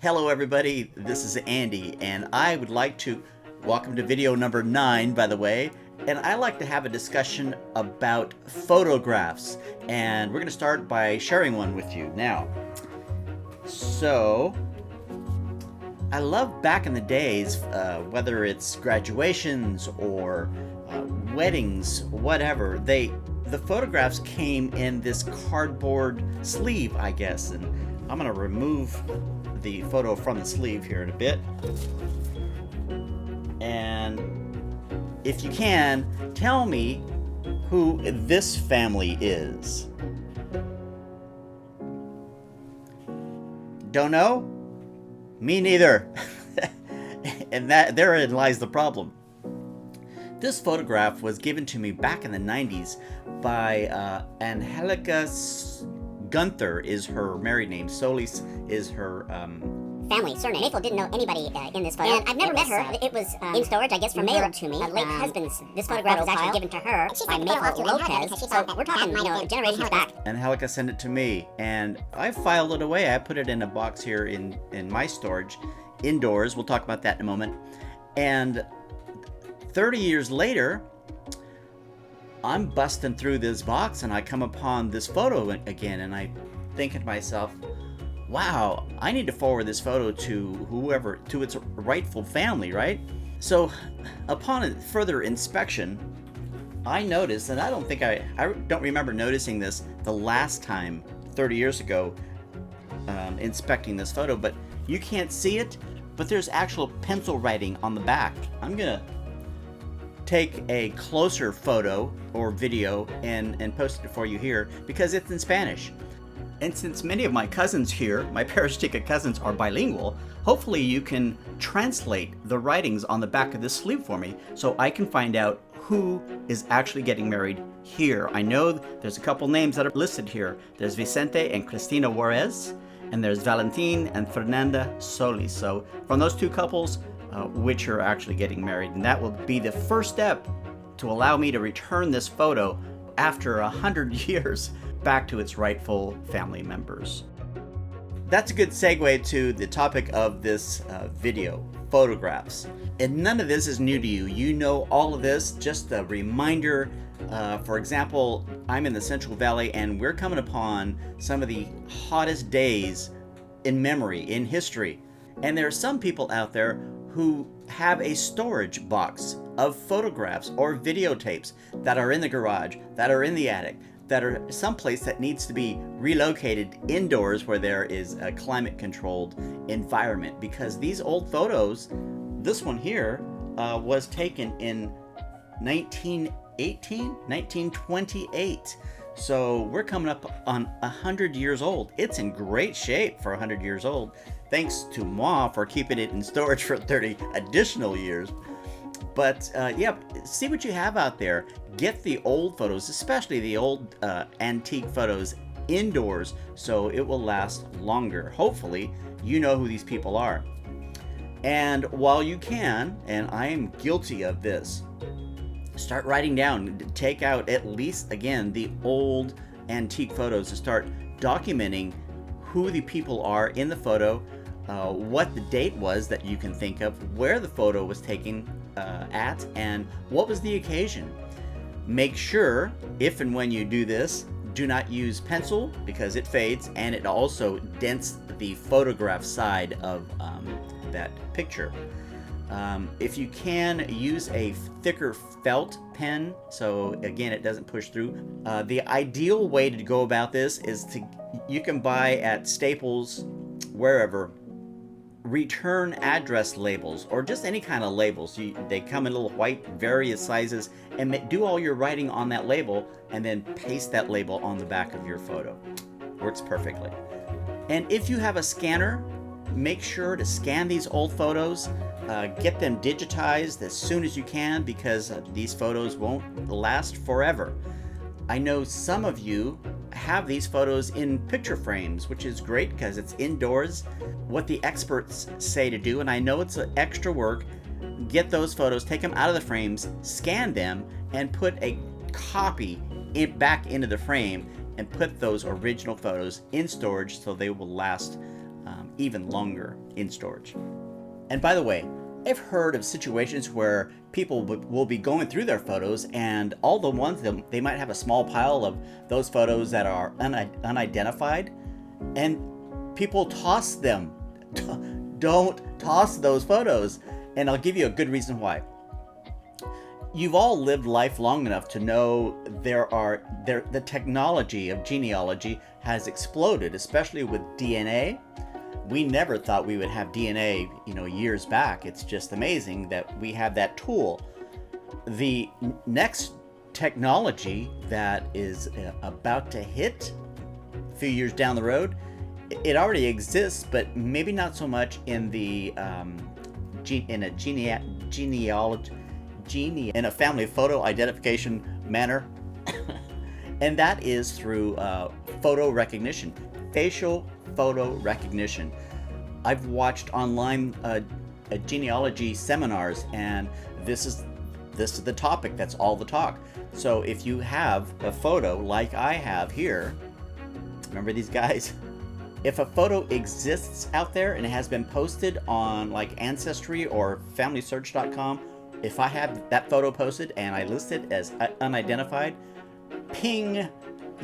Hello everybody, this is Andy, and I would like to welcome to video number 9, by the way, and I like to have a discussion about photographs, and we're going to start by sharing one with you now. So, I love back in the days, whether it's graduations or weddings, whatever, the photographs came in this cardboard sleeve, I guess, and I'm going to remove the photo from the sleeve here in a bit. And if you can, tell me who this family is. Don't know? Me neither. And therein lies the problem. This photograph was given to me back in the 90s by Angelica Gunther is her married name. Solis is her family surname. Mayfield didn't know anybody in this photo. And I've never met her. It was in storage, I guess, from mailed to me. Late husband's. This photograph was actually given to her by Mayfield Lopez. So we're talking, generations back. Angelica sent it to me, and I filed it away. I put it in a box here in my storage, indoors. We'll talk about that in a moment. And 30 years later, I'm busting through this box and I come upon this photo again, and I think to myself, wow, I need to forward this photo to whoever, to its rightful family, right? So upon a further inspection, I noticed, and I don't remember noticing this the last time 30 years ago inspecting this photo, but you can't see it, but there's actual pencil writing on the back. I'm gonna take a closer photo or video and post it for you here because it's in Spanish. And since many of my cousins here, my Perezchica cousins, are bilingual, hopefully you can translate the writings on the back of this sleeve for me so I can find out who is actually getting married here. I know there's a couple names that are listed here. There's Vicente and Cristina Juarez, and there's Valentin and Fernanda Solis. So from those two couples, which are actually getting married, and that will be the first step to allow me to return this photo after 100 years back to its rightful family members. That's a good segue to the topic of this video, photographs. And none of this is new to you. You know all of this. Just a reminder, for example, I'm in the Central Valley and we're coming upon some of the hottest days in memory, in history. And there are some people out there who have a storage box of photographs or videotapes that are in the garage, that are in the attic, that are someplace that needs to be relocated indoors where there is a climate-controlled environment. Because these old photos, this one here, was taken in 1928. So we're coming up on 100 years old. It's in great shape for 100 years old. Thanks to Ma for keeping it in storage for 30 additional years. But yeah, see what you have out there. Get the old photos, especially the old antique photos, indoors so it will last longer. Hopefully, you know who these people are. And while you can, and I am guilty of this, start writing down, take out at least, again, the old antique photos to start documenting who the people are in the photo, what the date was that you can think of, where the photo was taken at, and what was the occasion. Make sure, if and when you do this, do not use pencil because it fades and it also dents the photograph side of that picture. If you can, use a thicker felt pen so again it doesn't push through. The ideal way to go about this is you can buy at Staples, wherever, return address labels or just any kind of labels. They come in little white, various sizes, and do all your writing on that label and then paste that label on the back of your photo. Works perfectly. And if you have a scanner, make sure to scan these old photos, get them digitized as soon as you can because these photos won't last forever. I know some of you have these photos in picture frames, which is great because it's indoors. What the experts say to do, and I know it's extra work, get those photos, take them out of the frames, scan them, and put a copy back into the frame and put those original photos in storage so they will last even longer in storage. And by the way, I've heard of situations where people will be going through their photos, and all the ones that they might have a small pile of those photos that are unidentified, and people toss them. Don't toss those photos. And I'll give you a good reason why. You've all lived life long enough to know the technology of genealogy has exploded, especially with DNA. We never thought we would have DNA, years back. It's just amazing that we have that tool. The next technology that is about to hit a few years down the road, it already exists, but maybe not so much in the in a family photo identification manner, and that is through photo recognition, facial photo recognition. I've watched online genealogy seminars, and this is the topic. That's all the talk. So if you have a photo like I have here, remember these guys? If a photo exists out there and it has been posted on like Ancestry or FamilySearch.com, if I have that photo posted and I list it as unidentified, ping,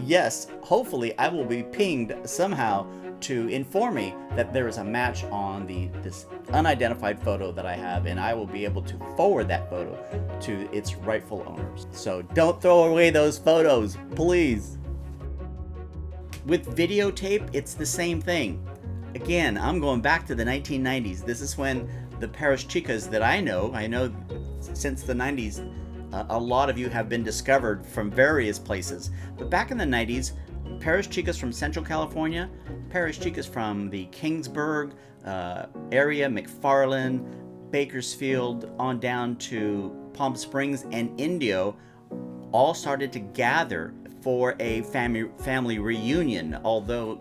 yes, hopefully I will be pinged somehow to inform me that there is a match on this unidentified photo that I have, and I will be able to forward that photo to its rightful owners. So don't throw away those photos, please. With videotape, it's the same thing. Again, I'm going back to the 1990s. This is when the Perezchicas that I know since the 90s, a lot of you have been discovered from various places. But back in the 90s, Perezchicas from Central California, Perezchicas from the Kingsburg area, McFarland, Bakersfield, on down to Palm Springs and Indio, all started to gather for a family reunion, although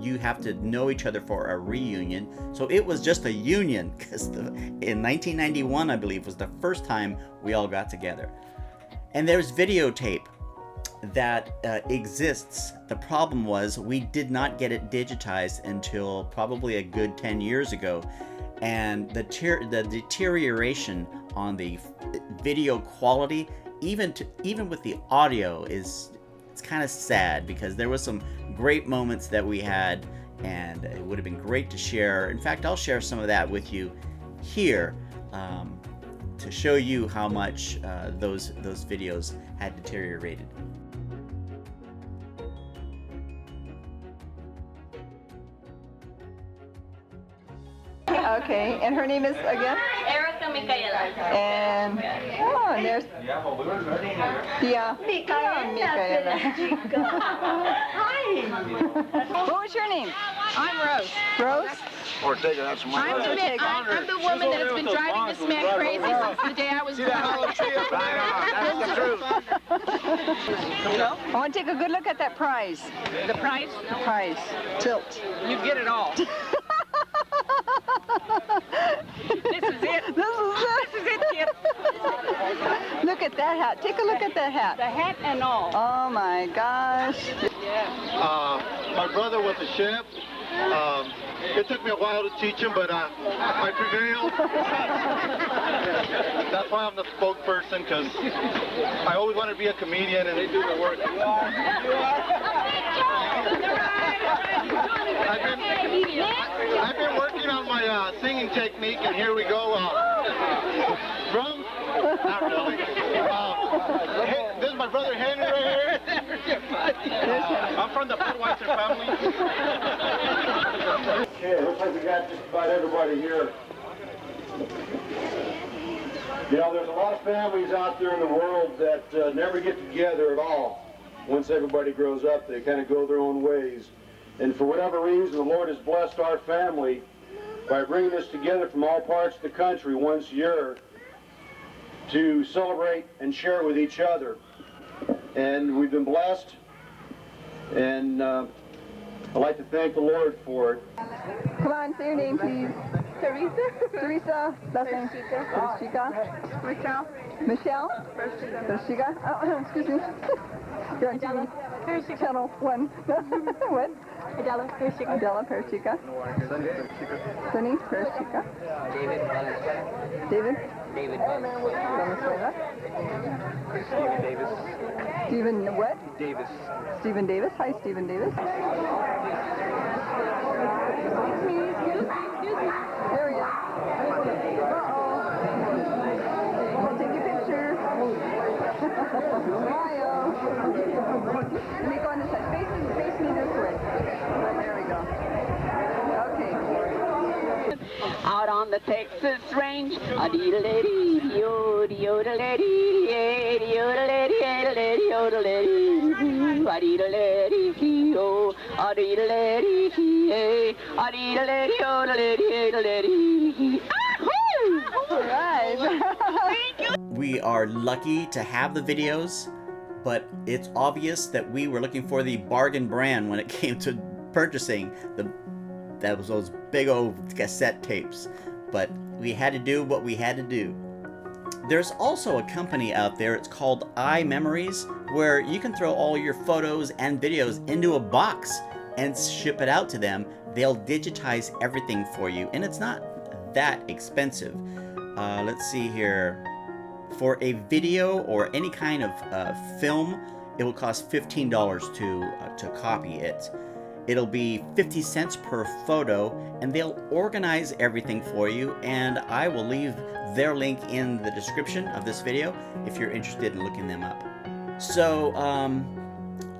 you have to know each other for a reunion. So it was just a union, because in 1991, I believe, was the first time we all got together. And there's videotape that exists. The problem was we did not get it digitized until probably a good 10 years ago. And the deterioration on the video quality, even with the audio, it's kind of sad, because there was some great moments that we had, and it would have been great to share. In fact, I'll share some of that with you here to show you how much those videos had deteriorated. Okay, and her name is again? Erica Micaela. And there's Micaela. Hi. What was your name? I'm Rose. Rose? Ortega, that's my I'm the woman that has been driving this man crazy since the day I was born. Right on, that's the truth. I want to take a good look at that prize. The price? The prize. Tilt. You get it all. This is it. This is it, kid. Look at that hat. Take a look at that hat. The hat and all. Oh my gosh. My brother was a chef. It took me a while to teach him, but I prevailed. That's why I'm the spokesperson, because I always wanted to be a comedian, and they do the work. You are. I've been working on my singing technique, and here we go. Drums? Not really. This is my brother Henry right here. I'm from the Perezchica family. Okay, looks like we got just about everybody here. There's a lot of families out there in the world that never get together at all. Once everybody grows up, they kind of go their own ways. And for whatever reason, the Lord has blessed our family by bringing us together from all parts of the country once a year to celebrate and share with each other. And we've been blessed, and I'd like to thank the Lord for it. Come on, say your name, please. Teresa. Last name? Perezchica. Michelle. Perezchica. Oh, excuse me. You're on TV. Channel 1. What? Adela Perezchica. Adela Perezchica. Sunny Perezchica. David Valenzuela. David David Valenzuela. Venezuela. Stephen Davis. Stephen what? Davis. Stephen Davis. Hi, Stephen Davis. There he is. I'll take your picture. Smile. Let me go on this side. Face me this way. There we go. Okay. Out on the Texas range, a dee-da-lady-dee-o, dee-o-da-lady-dee-ay, dee-o-da-lady-ay-da-lady-o, a dee-da-lady-dee-o, a dee-da-lady-dee-ay, a dee-da-lady-o-da-lady-ay-da-lady. All right. We are lucky to have the videos, but it's obvious that we were looking for the bargain brand when it came to purchasing those big old cassette tapes. But we had to do what we had to do. There's also a company out there, it's called iMemories, where you can throw all your photos and videos into a box and ship it out to them. They'll digitize everything for you, and it's not that expensive. Let's see here. For a video or any kind of film, it will cost $15 to copy it. It'll be 50 cents per photo, and they'll organize everything for you, and I will leave their link in the description of this video if you're interested in looking them up. So,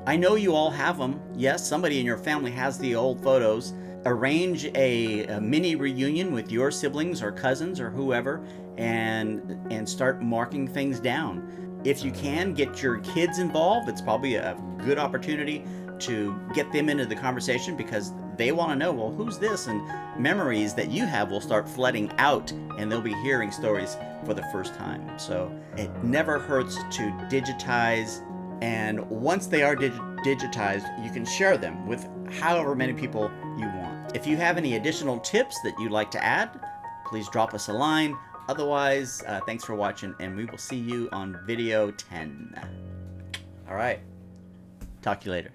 I know you all have them. Yes, somebody in your family has the old photos. Arrange a mini reunion with your siblings or cousins or whoever, and start marking things down. If you can, get your kids involved. It's probably a good opportunity to get them into the conversation, because they want to know, well, who's this? And memories that you have will start flooding out, and they'll be hearing stories for the first time. So it never hurts to digitize, and once they are digitized, you can share them with however many people you want. If you have any additional tips that you'd like to add, please drop us a line. Otherwise, thanks for watching, and we will see you on video 10. All right. Talk to you later.